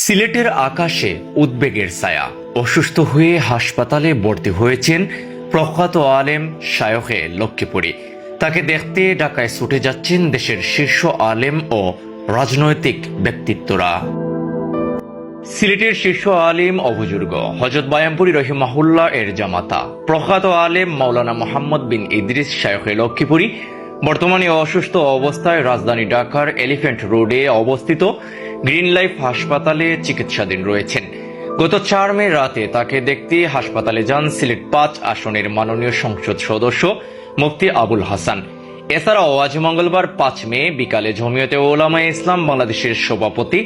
সিলেটের আকাশে উদ্বেগের ছায়া। অসুস্থ হয়ে হাসপাতালে ভর্তি হয়েছেন প্রখ্যাত আলেম শায়খে লক্ষ্মীপুরী। তাকে দেখতে ঢাকায় ছুটে যাচ্ছেন দেশের শীর্ষ আলেম ও রাজনৈতিক ব্যক্তিত্বরা। সিলেটের শীর্ষ আলিম ও বুজুর্গ হযরত বায়ামপুরী রহিমাহুল্লাহ এর জামাতা প্রখ্যাত আলেম মাওলানা মোহাম্মদ বিন ইদ্রিস শায়খে লক্ষ্মীপুরী বর্তমানে অসুস্থ অবস্থায় রাজধানী ঢাকার এলিফ্যান্ট রোডে অবস্থিত গ্রিন লাইফ হাসপাতালে চিকিৎসাধীন রয়েছেন। গত 4 মে রাতে তাকে দেখতে হাসপাতালে যান সিলেট 5 আসনের মাননীয় সংসদ সদস্য মুফতি আবুল হাসান। এছাড়াও আজ মঙ্গলবার 5 মে বিকালে জমিয়তে উলামায়ে ইসলাম বাংলাদেশের সভাপতি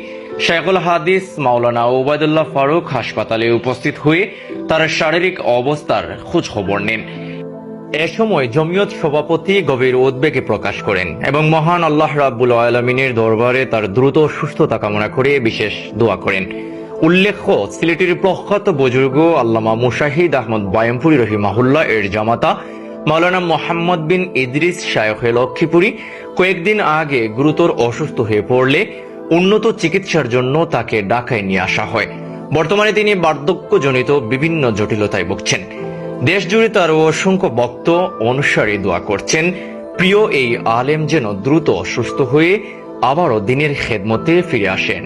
শেখুল হাদিস মাওলানা ওবায়দুল্লাহ ফারুক হাসপাতালে উপস্থিত হয়ে তার শারীরিক অবস্থার খোঁজ খবর নেন। এ সময় জমিয়ত সভাপতি গভীর উদ্বেগে প্রকাশ করেন এবং মহান আল্লাহ রাব্বুল আলামিনের দরবারে তার দ্রুত সুস্থতা কামনা করে বিশেষ দোয়া করেন। উল্লেখ্য, সিলেটের প্রখ্যাত বুজুর্গ আল্লামা মুশাহিদ আহমদ বায়ামপুরী রহিমাহুল্লাহ এর জামাতা মাওলানা মোহাম্মদ বিন ইদ্রিস শায়খে লক্ষ্মীপুরী কয়েকদিন আগে গুরুতর অসুস্থ হয়ে পড়লে উন্নত চিকিৎসার জন্য তাকে ঢাকায় নিয়ে আসা হয়। বর্তমানে তিনি বার্ধক্যজনিত বিভিন্ন জটিলতায় ভুগছেন। দেশ জুড়ে তার অসংখ্য ভক্ত অনুসারী দোয়া করছেন প্রিয় এই আলেম যেন দ্রুত সুস্থ হয়ে আবারও দিনের খেদমতে ফিরে আসেন।